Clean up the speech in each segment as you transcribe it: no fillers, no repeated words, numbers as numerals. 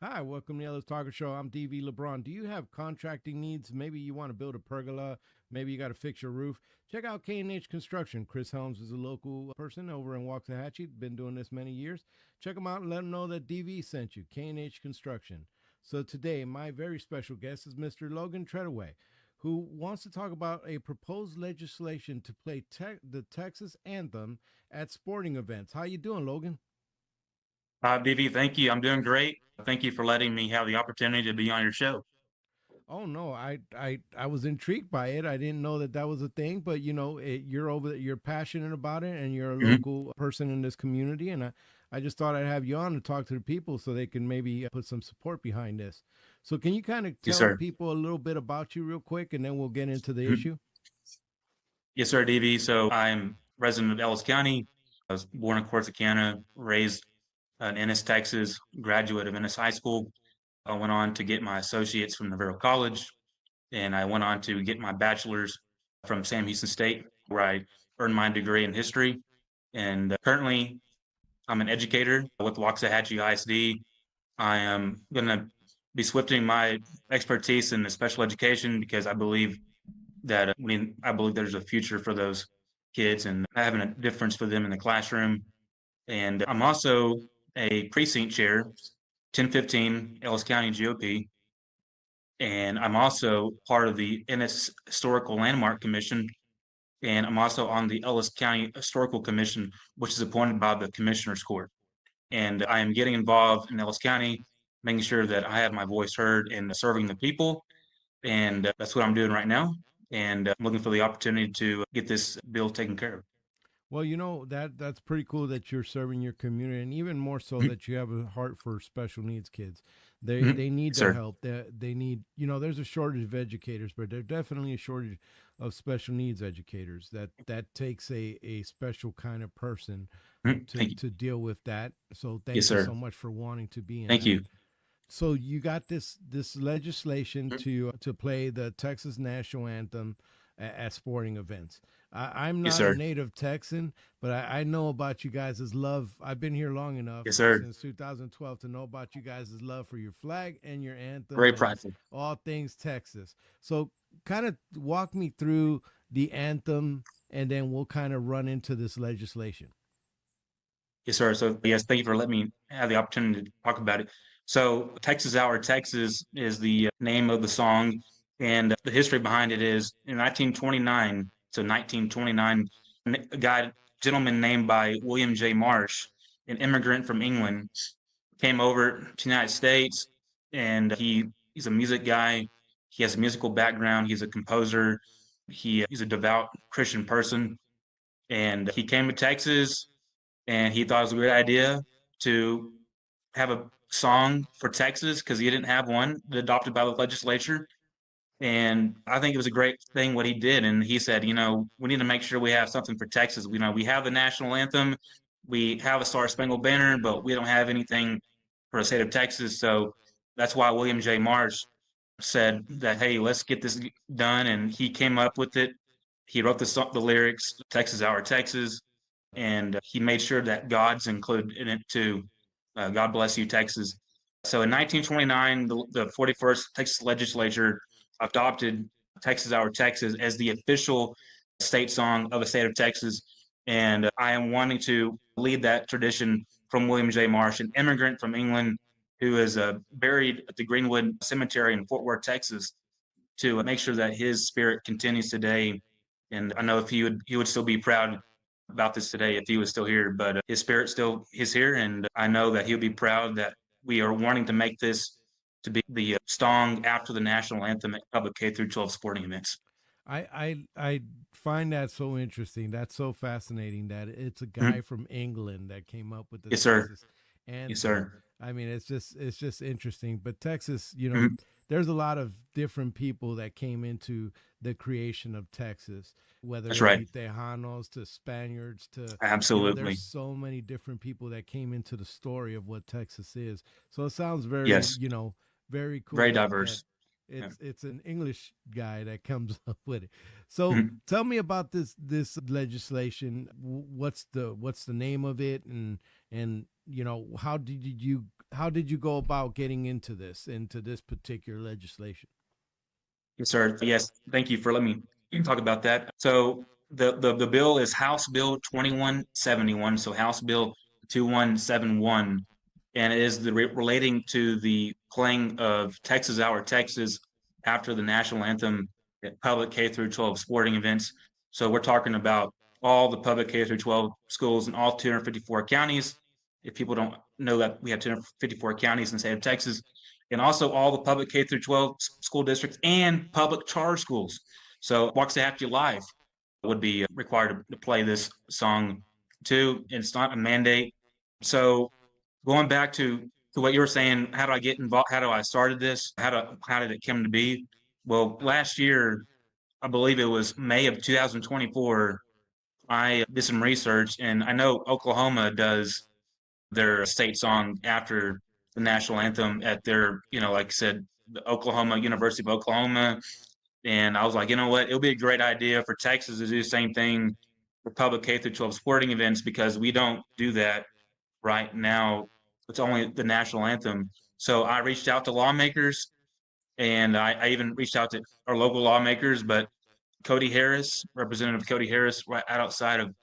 Hi, welcome to the Ellis Talker Show. I'm DV LeBron. Do you have contracting needs? Maybe you want to build a pergola. Maybe you got to fix your roof. Check out K&H Construction. Chris Helms is a local person over in Waxahachie. Been doing this many years. Check him out and let him know that DV sent you. K&H Construction. So today, my very special guest is Mr. Logan Treadaway, who wants to talk about a proposed legislation to play the Texas anthem at sporting events. How you doing, Logan? BV, thank you. I'm doing great. Thank you for letting me have the opportunity to be on your show. Oh no, I was intrigued by it. I didn't know that that was a thing, but you're passionate about it, and you're a Mhm. local person in this community, and I just thought I'd have you on to talk to the people so they can maybe put some support behind this. So can you kind of Yes, tell sir. people a little bit about you real quick, and then we'll get into the Mhm. issue? Yes, sir, DV. So I'm resident of Ellis County. I was born in Corsicana, raised in Ennis, Texas, graduate of Ennis High School. I went on to get my associates from Navarro College, and I went on to get my bachelor's from Sam Houston State, where I earned my degree in history. And currently, I'm an educator with Waxahachie ISD. I am going to be switching my expertise in the special education because I believe that I believe there's a future for those kids and having a difference for them in the classroom. And I'm also a precinct chair, 1015 Ellis County GOP. And I'm also part of the Ennis Historical Landmark Commission. And I'm also on the Ellis County Historical Commission, which is appointed by the Commissioner's Court. And I am getting involved in Ellis County, making sure that I have my voice heard in serving the people. And that's what I'm doing right now. And I'm looking for the opportunity to get this bill taken care of. Well, that's pretty cool that you're serving your community, and even more so Mhm. that you have a heart for special needs kids. Mhm. They need Yes, the sir. help. They need there's a shortage of educators, but there's definitely a shortage of special needs educators. That takes a special kind of person Mhm. to Thank you. deal with that. So Yes, thank you sir. so much for wanting to be in Thank that. you. So you got this legislation Mhm. to play the Texas national anthem at sporting events. I'm Yes, not a sir. native Texan, but I know about you guys' love. I've been here long enough Yes, sir. since 2012 to know about you guys' love for your flag and your anthem Very and prideful. all things Texas. So kind of walk me through the anthem, and then we'll kind of run into this legislation. Yes, sir. So, yes, thank you for letting me have the opportunity to talk about it. So, Texas Hour Texas is the name of the song, and the history behind it is in 1929. So, 1929, a gentleman named by William J. Marsh, an immigrant from England, came over to the United States, and he's a music guy. He has a musical background. He's a composer. He's a devout Christian person, and he came to Texas and he thought it was a great idea to have a song for Texas because he didn't have one adopted by the legislature. And I think it was a great thing what he did. And he said, we need to make sure we have something for Texas. We have the national anthem, we have a Star Spangled Banner, but we don't have anything for the state of Texas. So that's why William J. Marsh said that, hey, let's get this done. And he came up with it. He wrote the lyrics, Texas Hour Texas, and he made sure that God's included in it too. God bless you, Texas. So in 1929, the 41st Texas legislature adopted Texas Hour Texas as the official state song of the state of Texas. And I am wanting to lead that tradition from William J. Marsh, an immigrant from England who is buried at the Greenwood Cemetery in Fort Worth, Texas, to make sure that his spirit continues today. And I know if he would still be proud about this today if he was still here, but his spirit still is here, and I know that he'll be proud that we are wanting to make this to be the song after the national anthem at public K through 12 sporting events. I find that so interesting. That's so fascinating that it's a guy Mhm. from England that came up with the Yes, sir. Texas Yes, anthem. sir. I mean, it's just interesting. But Texas, Mhm. there's a lot of different people that came into the creation of Texas, whether That's it right. be Tejanos to Spaniards to, there's Absolutely. so many different people that came into the story of what Texas is. So it sounds very, Yes. very cool Very that diverse. Yeah. it's an English guy that comes up with it. So Mhm. tell me about this legislation. What's the name of it, and how did you go about getting into this particular legislation? Yes, sir. Yes, thank you for letting me talk about that. So the bill is House Bill 2171. So House Bill 2171, and it is relating to the playing of Texas Our Texas after the national anthem at public K through 12 sporting events. So we're talking about all the public K through 12 schools in all 254 counties. If people don't know that we have 254 counties in the state of Texas, and also all the public K through 12 school districts and public charter schools. So Waxahachie Live would be required to play this song too. It's not a mandate. So going back to what you were saying, how do I get involved? How do I started this? How did it come to be? Well, last year, I believe it was May of 2024, I did some research, and I know Oklahoma does their state song after the national anthem at their, like I said, the Oklahoma University of Oklahoma. And I was like, you know what? It'll be a great idea for Texas to do the same thing for public K through 12 sporting events because we don't do that right now. It's only the national anthem. So I reached out to lawmakers, and I even reached out to our local lawmakers, but Cody Harris, Representative Cody Harris, right outside of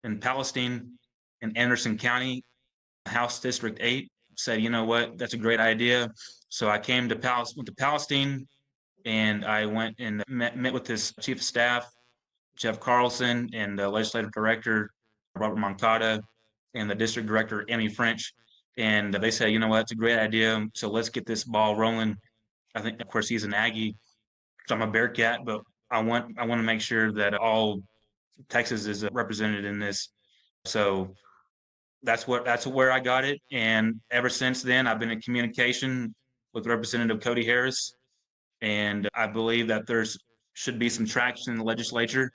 in Palestine in Anderson County, House District 8, said, you know what, that's a great idea. So I came to went to Palestine, and I went and met with his chief of staff, Jeff Carlson, and the legislative director, Robert Moncada, and the district director, Emmy French. And they said, you know what, it's a great idea. So let's get this ball rolling. I think, of course, he's an Aggie, so I'm a Bearcat, but I want to make sure that all Texas is represented in this. So that's where I got it, and ever since then, I've been in communication with Representative Cody Harris, and I believe that there's should be some traction in the legislature,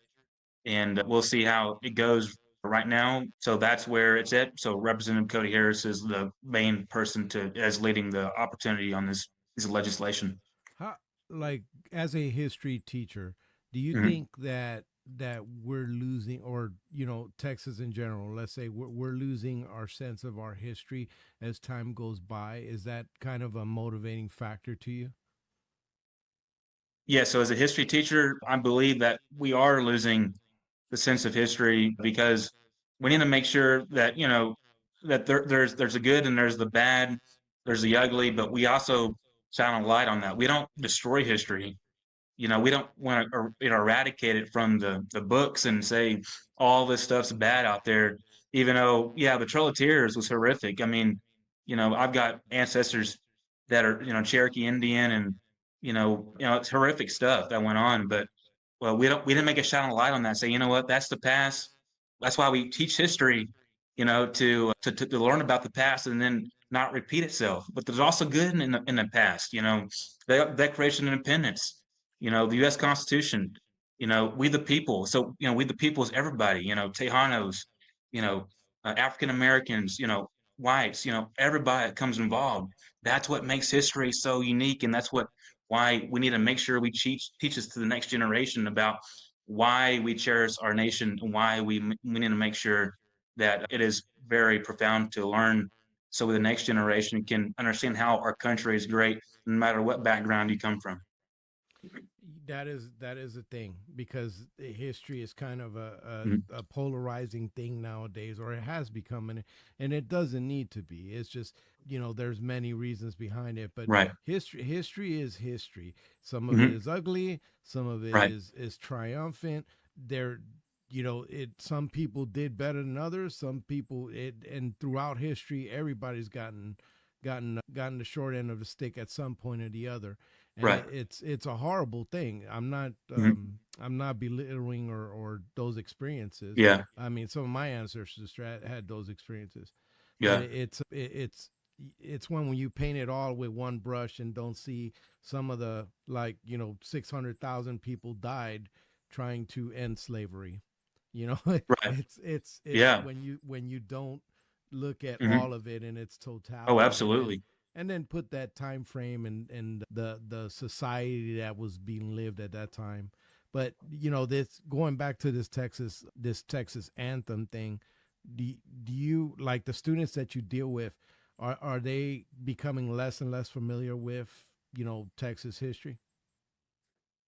and we'll see how it goes right now. So that's where it's at. So Representative Cody Harris is the main person as leading the opportunity on this piece of legislation. How, like, as a history teacher, do you Mhm. think that we're losing, or Texas in general, let's say we're losing our sense of our history as time goes by? Is that kind of a motivating factor to you? Yeah, so as a history teacher, I believe that we are losing the sense of history because we need to make sure that that there's the good and there's the bad, there's the ugly, but we also shine a light on that. We don't destroy history. We don't want to eradicate it from the books and say all this stuff's bad out there. Even though, yeah, the Trail of Tears was horrific. I mean, I've got ancestors that are Cherokee Indian, and it's horrific stuff that went on. But well, we didn't make a shine a light on that. Say, you know what, that's the past. That's why we teach history, to learn about the past and then not repeat itself. But there's also good in the past. The Declaration of Independence, the U.S. Constitution, we the people. So we the people is everybody. Tejanos, you know, African Americans, whites, everybody that comes involved. That's what makes history so unique, and that's why we need to make sure we teach us to the next generation about why we cherish our nation and why we need to make sure that it is very profound to learn so the next generation can understand how our country is great no matter what background you come from. That is a thing, because history is kind of Mhm. a polarizing thing nowadays, or it has become, and it doesn't need to be. It's just, there's many reasons behind it, but Right. history is history. Some of it Hmm. is ugly, some of it Right. is triumphant. There, some people did better than others. Some people, and throughout history, everybody's gotten the short end of the stick at some point or the other, and Right. it's a horrible thing. Hmm. I'm not belittling or those experiences. Yeah. I mean, some of my ancestors had those experiences, but Yeah. it's when you paint it all with one brush and don't see some of the, like, 600,000 people died trying to end slavery. Right. It's Yeah. when you don't look at Hmm. all of it in its Oh, totality, absolutely. and then put that time frame and the society that was being lived at that time. But this, going back to this Texas anthem thing, do, do you like the students that you deal with? Are they becoming less and less familiar with Texas history?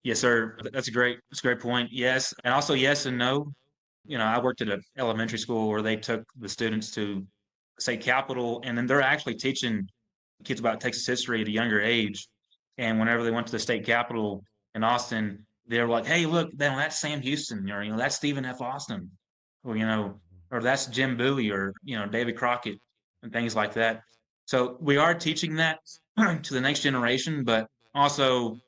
Yes, sir. That's a great point. Yes, and also yes and no. I worked at an elementary school where they took the students to state capitol, and then they're actually teaching kids about Texas history at a younger age. And whenever they went to the state capitol in Austin, they were like, "Hey, look, that's Sam Houston, or that's Stephen F. Austin, or or that's Jim Bowie, or David Crockett, and things like that." So we are teaching that to the next generation, but also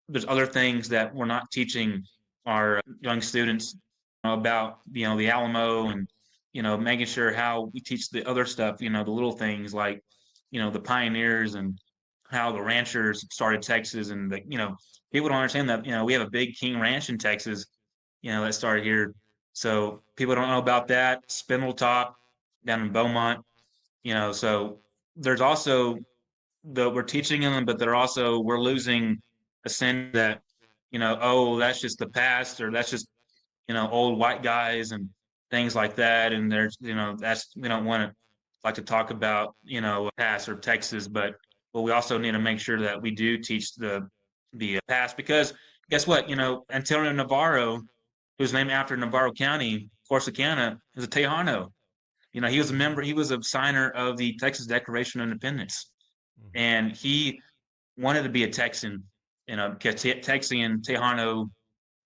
there's other things that we're not teaching our young students about the Alamo, and making sure how we teach the other stuff, the little things like the pioneers and how the ranchers started Texas, and people don't understand that we have a big King Ranch in Texas, that started here. So people don't know about that. Spindletop down in Beaumont, so there's also we're teaching them, but we're losing a sense that oh, that's just the past, or that's just old white guys and things like that. And there's that's we don't want to like to talk about past or Texas, but we also need to make sure that we do teach the past, because guess what? Antonio Navarro, who's named after Navarro County, Corsicana, is a Tejano. He was a member, he was a signer of the Texas Declaration of Independence, Hmm. and he wanted to be a Texan, Texian, Tejano,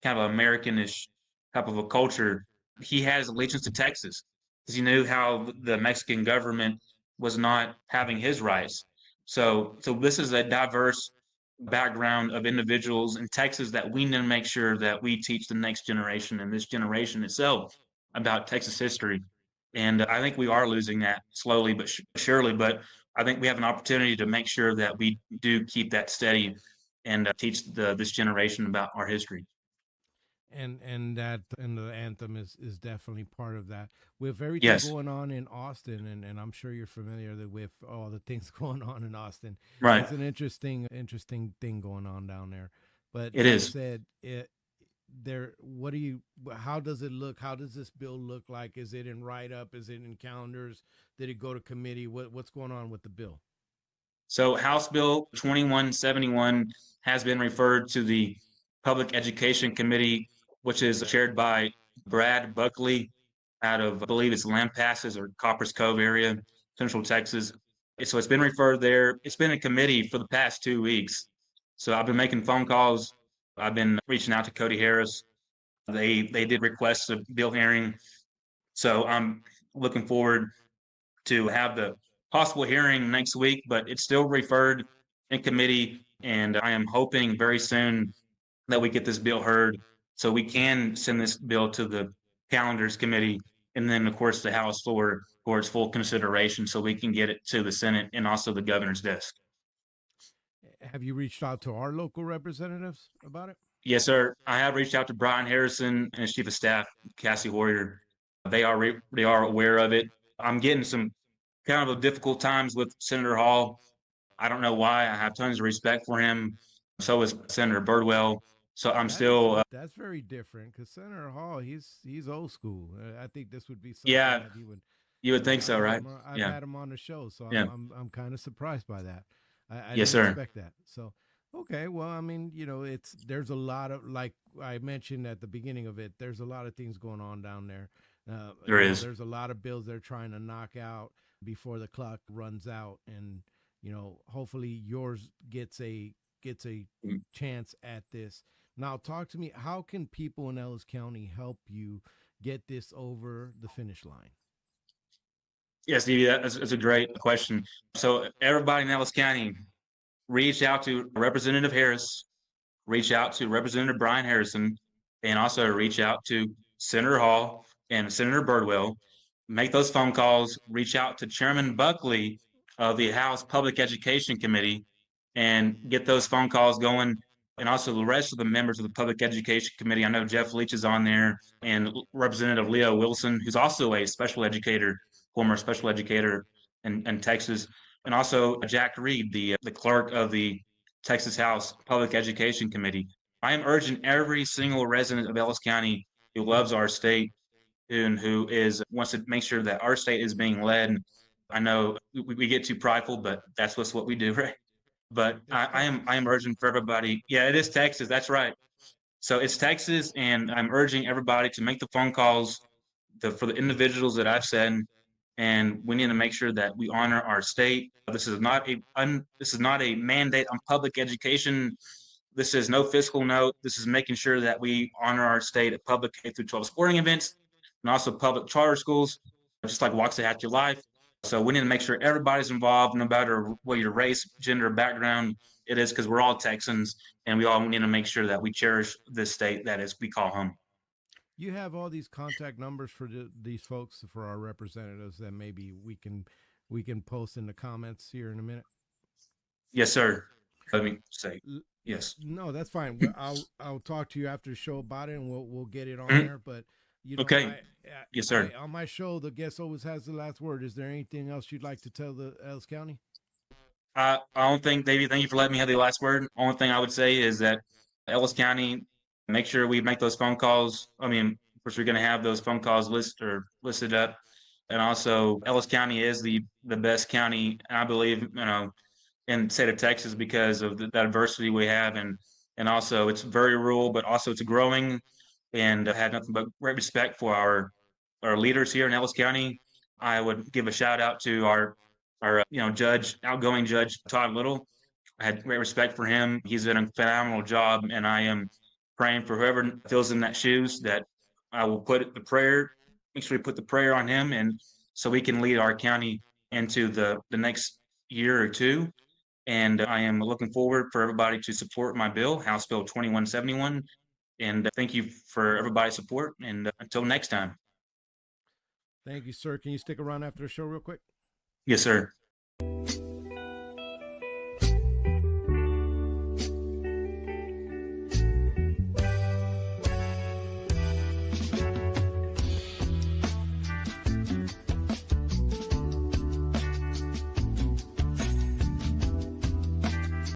kind of Americanish type of a culture. He has allegiance to Texas because he knew how the Mexican government was not having his rights. So this is a diverse background of individuals in Texas that we need to make sure that we teach the next generation and this generation itself about Texas history. And I think we are losing that slowly but surely. But I think we have an opportunity to make sure that we do keep that steady and teach this generation about our history. And the anthem is definitely part of that. With everything Yes, going on in Austin, and I'm sure you're familiar with all the things going on in Austin. right. It's an interesting thing going on down there. But It that is. said, what do you how does it look? How does this bill look like? Is it in write up? Is it in calendars? Did it go to committee? What's going on with the bill? So House Bill 2171 has been referred to the Public Education Committee, which is chaired by Brad Buckley out of, I believe it's Lampasas or Coppers Cove area, Central Texas. So it's been referred there. It's been in committee for the past 2 weeks. So I've been making phone calls. I've been reaching out to Cody Harris. They did request a bill hearing. So I'm looking forward to have the possible hearing next week, but it's still referred in committee. And I am hoping very soon that we get this bill heard so we can send this bill to the calendars committee, and then, of course, the House floor for its full consideration so we can get it to the Senate and also the governor's desk. Have you reached out to our local representatives about it? Yes, sir. I have reached out to Brian Harrison and his chief of staff, Cassie Hoyer. They are aware of it. I'm getting some kind of difficult times with Senator Hall. I don't know why. I have tons of respect for him. So is Senator Birdwell. So I'm That's still, that's very different because Senator Hall, he's old school. I think this would be something yeah, that he would. you would think so, right? I've Yeah, had him on the show, so yeah, I'm kind of surprised by that. I yes, didn't sir. expect that. So okay, well, I mean, it's there's a lot of, like I mentioned at the beginning of it, there's a lot of things going on down there. There is. There's a lot of bills they're trying to knock out before the clock runs out, and hopefully yours gets a Mm. chance at this. Now, talk to me. How can people in Ellis County help you get this over the finish line? Yes, Stevie, that's a great question. So everybody in Ellis County, reach out to Representative Harris, reach out to Representative Brian Harrison, and also reach out to Senator Hall and Senator Birdwell. Make those phone calls, reach out to Chairman Buckley of the House Public Education Committee, and get those phone calls going. And also the rest of the members of the Public Education Committee. I know Jeff Leach is on there, and Representative Leo Wilson, who's also a special educator, former special educator in Texas, and also Jack Reed, the clerk of the Texas House Public Education Committee. I am urging every single resident of Ellis County who loves our state and who is wants to make sure that our state is being led. I know we get too prideful, but that's what we do, right? But I am urging for everybody. Yeah, it is Texas. That's right. So it's Texas, and I'm urging everybody to make the phone calls for the individuals that I've said, and we need to make sure that we honor our state. This is not a mandate on public education. This is no fiscal note. This is making sure that we honor our state at public K through 12 sporting events and also public charter schools, just like Waxahachie Life. So we need to make sure everybody's involved, no matter what your race, gender, background it is, because we're all Texans, and we all need to make sure that we cherish this state that is we call home. You have all these contact numbers for these folks, for our representatives, that maybe we can post in the comments here in a minute. Yes, sir. Let me say yes. No, that's fine. I'll talk to you after the show about it, and we'll get it on there. But okay. Yes, sir. On my show, the guest always has the last word. Is there anything else you'd like to tell the Ellis County? I don't think, Davey, thank you for letting me have the last word. Only thing I would say is that Ellis County, make sure we make those phone calls. I mean, of course, we're going to have those phone calls listed up. And also, Ellis County is the best county, I believe, in the state of Texas, because of the diversity we have. And also, it's very rural, but also it's growing. And I had nothing but great respect for our leaders here in Ellis County. I would give a shout out to our outgoing judge, Todd Little. I had great respect for him. He's done a phenomenal job, and I am praying for whoever fills in that shoes, that I will make sure we put the prayer on him, and so we can lead our county into the next year or two. And I am looking forward for everybody to support my bill, House Bill 2171. And thank you for everybody's support. And until next time. Thank you, sir. Can you stick around after the show real quick? Yes, sir.